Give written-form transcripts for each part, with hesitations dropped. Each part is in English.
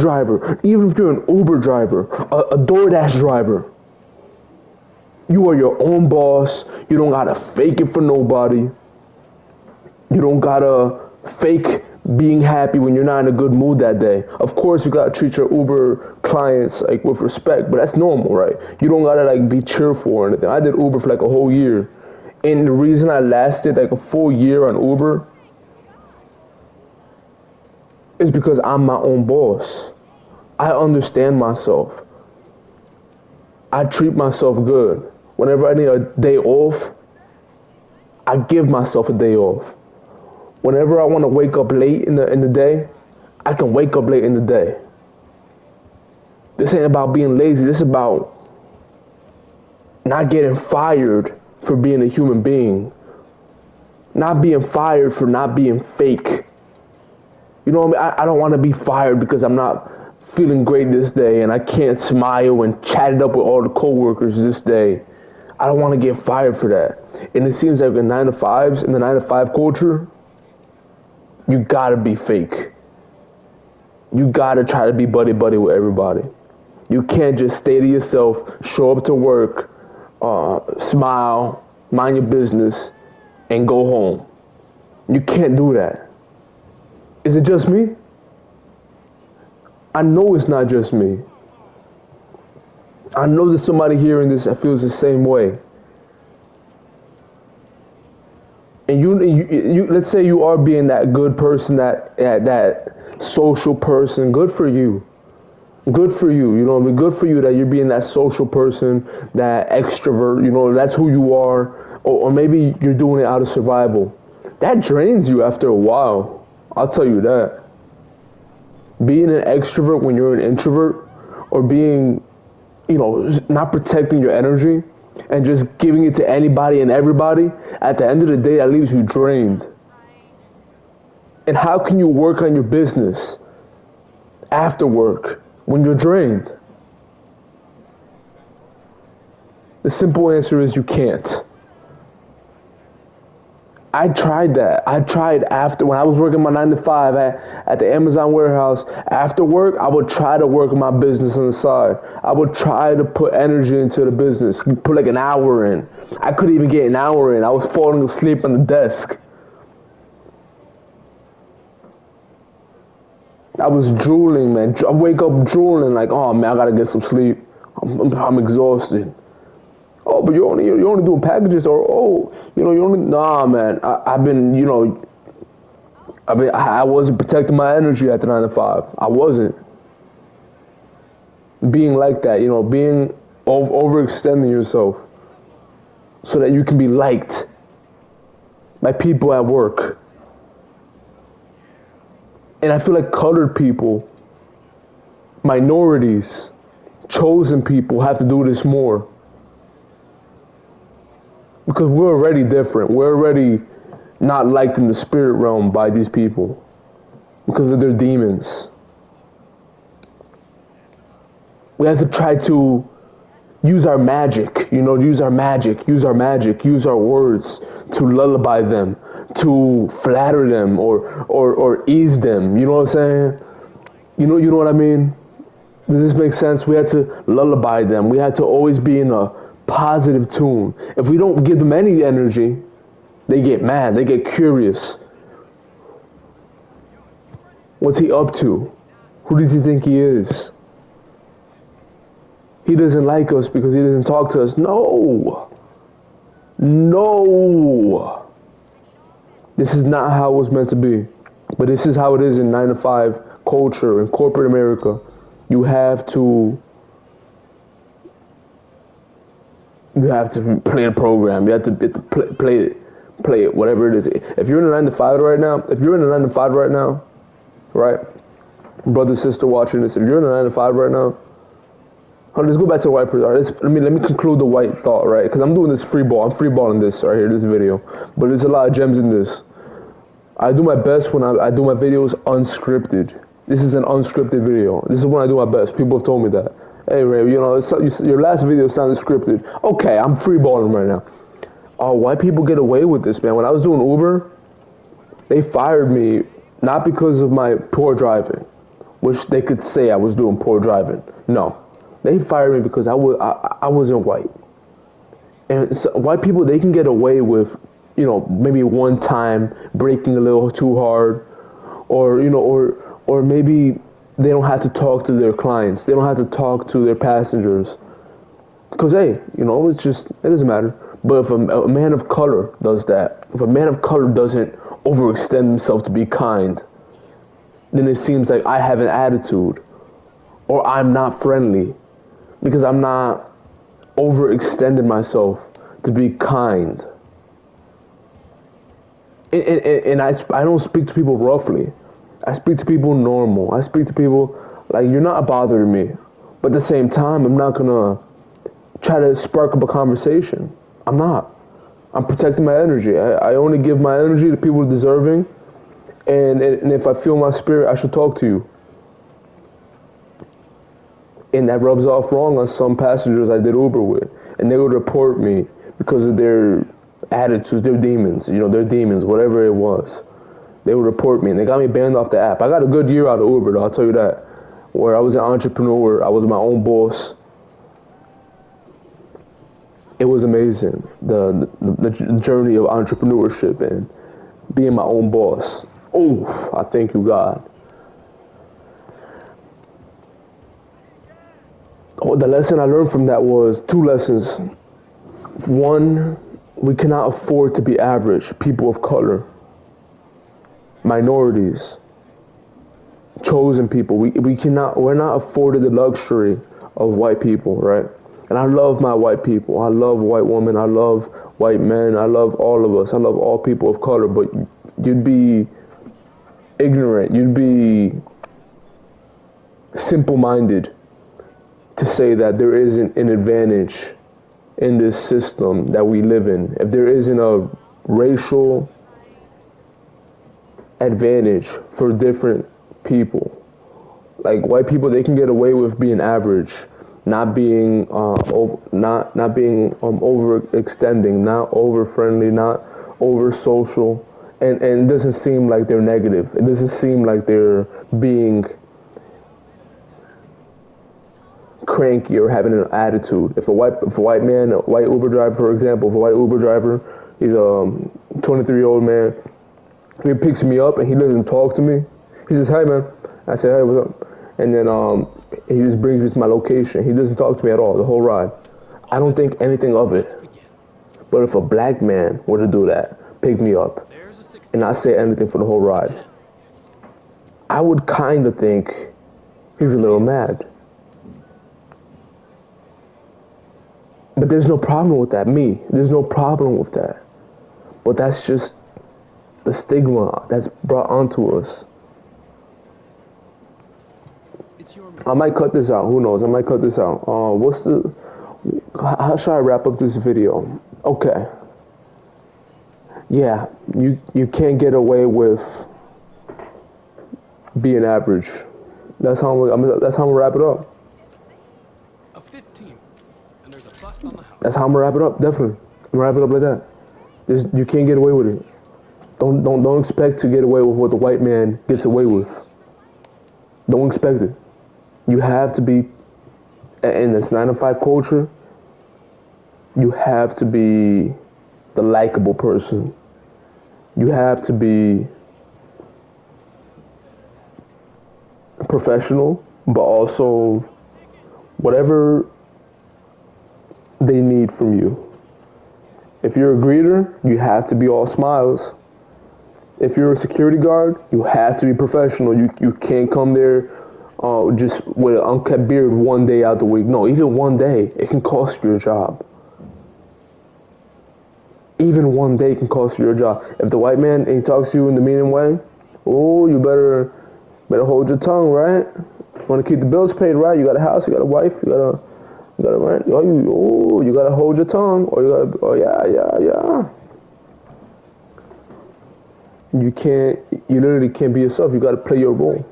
driver, even if you're an Uber driver, a DoorDash driver, you are your own boss. You don't gotta fake it for nobody. You don't gotta fake being happy when you're not in a good mood that day. Of course, you gotta treat your Uber clients like with respect, but that's normal, right? You don't gotta like be cheerful or anything. I did Uber for like a whole year, and the reason I lasted like a full year on Uber is because I'm my own boss. I understand myself. I treat myself good. Whenever I need a day off, I give myself a day off. Whenever I want to wake up late in the day, I can wake up late in the day. This ain't about being lazy. This is about not getting fired for being a human being. Not being fired for not being fake. You know what I mean? I don't want to be fired because I'm not feeling great this day and I can't smile and chat it up with all the coworkers this day. I don't want to get fired for that. And it seems like in the 9 to 5 culture, you gotta be fake. You gotta try to be buddy buddy with everybody. You can't just stay to yourself, show up to work, smile, mind your business, and go home. You can't do that. Is it just me? I know it's not just me. I know there's somebody hearing this that feels the same way. And you let's say you are being that good person, that social person. Good for you. Good for you. You know what I mean? Good for you that you're being that social person, that extrovert. You know, that's who you are. Or maybe you're doing it out of survival. That drains you after a while. I'll tell you that. Being an extrovert when you're an introvert, or being, not protecting your energy and just giving it to anybody and everybody, at the end of the day, that leaves you drained. And how can you work on your business after work when you're drained? The simple answer is you can't. I tried that. I tried after, when I was working my 9 to 5 at the Amazon warehouse. After work, I would try to work my business on the side. I would try to put energy into the business, put like an hour in. I couldn't even get an hour in. I was falling asleep on the desk. I was drooling, man. I wake up drooling like, oh man, I gotta get some sleep. I'm exhausted. Oh, but you're only doing packages, or you only, nah, man. I wasn't protecting my energy at the 9 to 5. I wasn't being like that, being overextending yourself so that you can be liked by people at work. And I feel like colored people, minorities, chosen people have to do this more. Because we're already different. We're already not liked in the spirit realm by these people because of their demons. We have to try to use our magic, use our words to lullaby them, to flatter them or ease them. You know what I'm saying? You know what I mean? Does this make sense? We had to lullaby them. We had to always be in a positive tune. If we don't give them any energy, they get mad, they get curious. What's he up to? Who does he think he is? He doesn't like us because he doesn't talk to us. No. This is not how it was meant to be. But this is how it is in 9 to 5 culture, in corporate America. You have to play the program. You have to play it, whatever it is. If you're in a 9 to 5 right now, right? Brother, sister watching this, if you're in a 9 to 5 right now, let's go back to the white person. All right, let me conclude the white thought, right? Because I'm doing this free ball. I'm free balling this right here, this video. But there's a lot of gems in this. I do my best when I do my videos unscripted. This is an unscripted video. This is when I do my best. People have told me that. Hey Ray, your last video sounded scripted. Okay, I'm free balling right now. Oh, white people get away with this, man. When I was doing Uber, they fired me not because of my poor driving. which they could say I was doing poor driving. No, they fired me because I wasn't white. And so white people, they can get away with, maybe one time braking a little too hard, or or maybe they don't have to talk to their clients. They don't have to talk to their passengers. Because hey, it doesn't matter. But if a man of color does that, if a man of color doesn't overextend himself to be kind, then it seems like I have an attitude, or I'm not friendly because I'm not overextending myself to be kind. And I don't speak to people roughly. I speak to people normal. I speak to people like, you're not bothering me. But at the same time, I'm not gonna try to spark up a conversation. I'm not. I'm protecting my energy. I only give my energy to people deserving. And if I feel my spirit, I should talk to you. And that rubs off wrong on some passengers I did Uber with. And they would report me because of their attitudes, their demons, their demons, whatever it was. They would report me, and they got me banned off the app. I got a good year out of Uber, though, I'll tell you that. Where I was an entrepreneur, I was my own boss. It was amazing, the journey of entrepreneurship and being my own boss. Oh, I thank you, God. Oh, the lesson I learned from that was two lessons. One, we cannot afford to be average, people of color, minorities, chosen people. We're not afforded the luxury of white people, right? And I love my white people. I love white women. I love white men. I love all of us. I love all people of color. But you'd be ignorant. You'd be simple-minded to say that there isn't an advantage in this system that we live in. If there isn't a racial advantage for different people, like white people, they can get away with being average, not being not being overextending, not over friendly, not over social, and it doesn't seem like they're negative. It doesn't seem like they're being cranky or having an attitude. If a white man, a white Uber driver, for example, if a white Uber driver, he's a 23-year-old man, he picks me up and he doesn't talk to me. He says, "Hey, man." I say, "Hey, what's up?" And then he just brings me to my location. He doesn't talk to me at all the whole ride. I don't think anything of it. But if a black man were to do that, pick me up, and not say anything for the whole ride, I would kind of think he's a little mad. But there's no problem with that. There's no problem with that. But that's just the stigma that's brought onto us. I might cut this out. Who knows? I might cut this out. How should I wrap up this video? Okay. Yeah, you can't get away with being average. That's how I'm gonna wrap it up. A 15, and there's a bust on the house. That's how I'm gonna wrap it up. Definitely, I'm gonna wrap it up like that. You can't get away with it. Don't expect to get away with what the white man gets away with. Don't expect it. You have to be in this 9-to-5 culture. You have to be the likable person. You have to be professional, but also whatever they need from you. If you're a greeter, you have to be all smiles. If you're a security guard, you have to be professional. You can't come there just with an unkept beard one day out the week. No, even one day, it can cost you your job. Even one day can cost you your job. If the white man, he talks to you in the meaning way, oh, you better hold your tongue, right? Want to keep the bills paid, right? You got a house, you got a wife, you got a rent. You gotta hold your tongue, or yeah. You literally can't be yourself. You gotta play your role.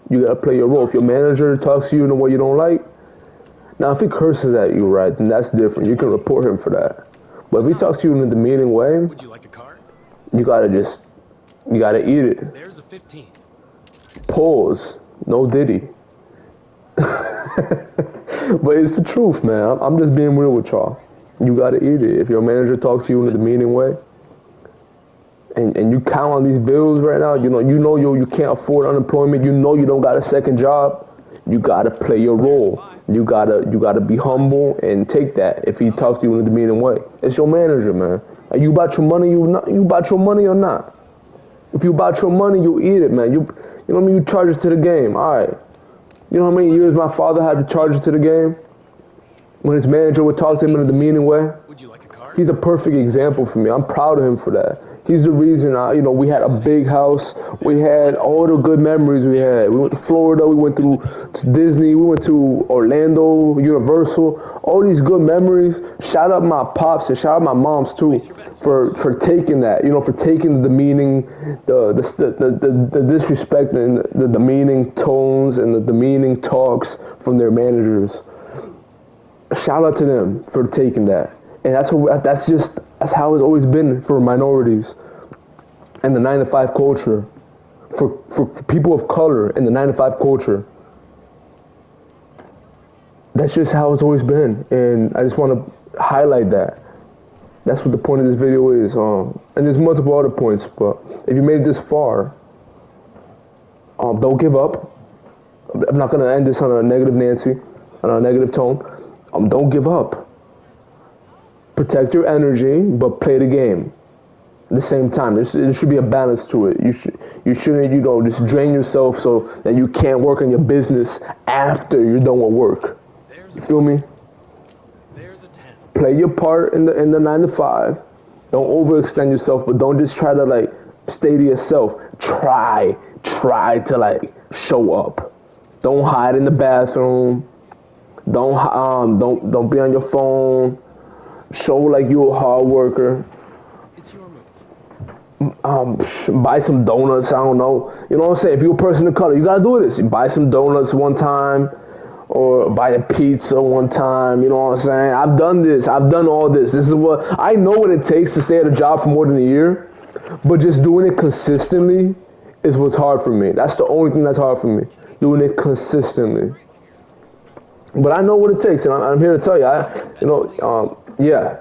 You gotta play your role. If your manager talks to you in a way you don't like, now if he curses at you, right, then that's different. You can report him for that. But if he talks to you in a demeaning way, would you like a card? You gotta eat it. There's a 15. Pause. No Diddy. But it's the truth, man. I'm just being real with y'all. You gotta eat it. If your manager talks to you in a demeaning way, and you count on these bills right now, you know you can't afford unemployment, you know you don't got a second job, you gotta play your role. You gotta be humble and take that if he talks to you in a demeaning way. It's your manager, man. Are you about your money, you about your money or not? If you about your money, you eat it, man. You know what I mean? You charge it to the game. Alright. You know how many years my father had to charge it to the game? When his manager would talk to him in a demeaning way? Would you like a card? He's a perfect example for me. I'm proud of him for that. He's the reason, we had a big house. We had all the good memories we had. We went to Florida. We went to Disney. We went to Orlando, Universal. All these good memories. Shout out my pops and shout out my moms too for taking that. For taking the demeaning, the disrespect and the demeaning tones and the demeaning talks from their managers. Shout out to them for taking that. And that's how it's always been for minorities and the 9-to-5 culture, for people of color in the 9-to-5 culture. That's just how it's always been, and I just want to highlight that. That's what the point of this video is. And there's multiple other points, but if you made it this far, don't give up. I'm not gonna end this on a negative Nancy, on a negative tone. Don't give up. Protect your energy, but play the game. At the same time, there should be a balance to it. You shouldn't, just drain yourself so that you can't work on your business after you're done with work. You feel me? There's a 10. Play your part in the 9-to-5. Don't overextend yourself, but don't just try to stay to yourself. Try to show up. Don't hide in the bathroom. Don't be on your phone. Show you're a hard worker. It's your move. Buy some donuts. I don't know. You know what I'm saying? If you're a person of color, you gotta do this. You buy some donuts one time, or buy a pizza one time. You know what I'm saying? I've done this. I've done all this. This is what I know what it takes to stay at a job for more than a year. But just doing it consistently is what's hard for me. That's the only thing that's hard for me. Doing it consistently. But I know what it takes, and I'm here to tell you. Yeah,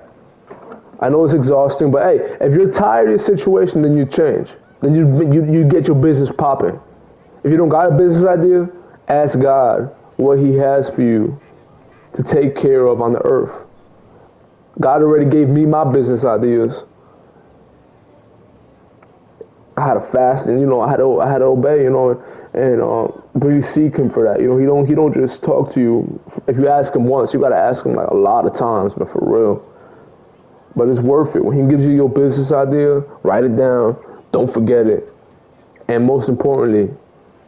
I know it's exhausting, but hey, if you're tired of your situation, then you change. Then you get your business popping. If you don't got a business idea, ask God what He has for you to take care of on the earth. God already gave me my business ideas. I had to fast, and I had to obey, and really seek Him for that. He don't just talk to you. If you ask Him once, you gotta ask Him a lot of times, but for real. But it's worth it. When He gives you your business idea, write it down. Don't forget it, and most importantly,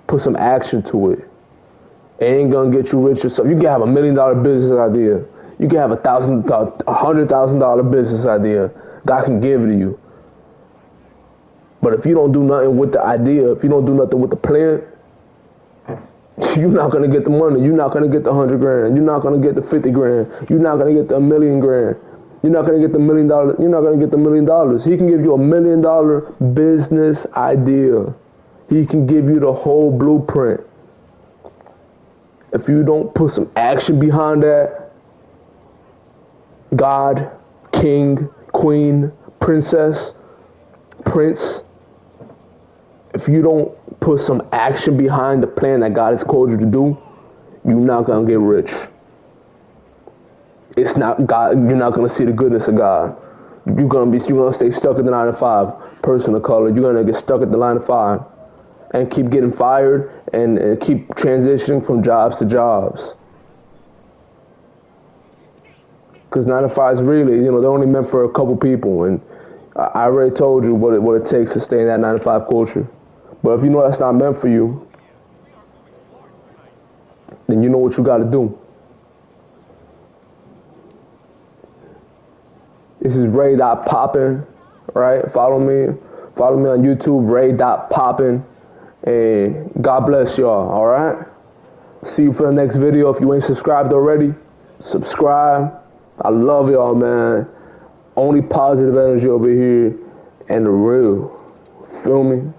put some action to it. It ain't gonna get you rich yourself. You can have $1 million business idea. You can have $100,000 business idea. God can give it to you. But if you don't do nothing with the idea, if you don't do nothing with the plan, you're not gonna get the money. You're not gonna get the 100 grand. You're not gonna get the 50 grand. You're not gonna get the 1 million grand. You're not gonna get the $1 million. You're not gonna get the $1 million. He can give you $1 million business idea. He can give you the whole blueprint. If you don't put some action behind that, God, king, queen, princess, prince, if you don't put some action behind the plan that God has called you to do, you're not gonna get rich. It's not God. You're not gonna see the goodness of God. You're gonna stay stuck at the 9-to-5. Person of color, you're gonna get stuck at the 9-to-5 and keep getting fired and keep transitioning from jobs to jobs. Because 9-to-5 is really, they're only meant for a couple people, and I already told you what it takes to stay in that 9-to-5 culture. But if you know that's not meant for you, then you know what you got to do. This is Ray.Poppin, right? Follow me on YouTube, Ray.Poppin. And God bless y'all, all right? See you for the next video. If you ain't subscribed already, subscribe. I love y'all, man. Only positive energy over here and the real. Feel me?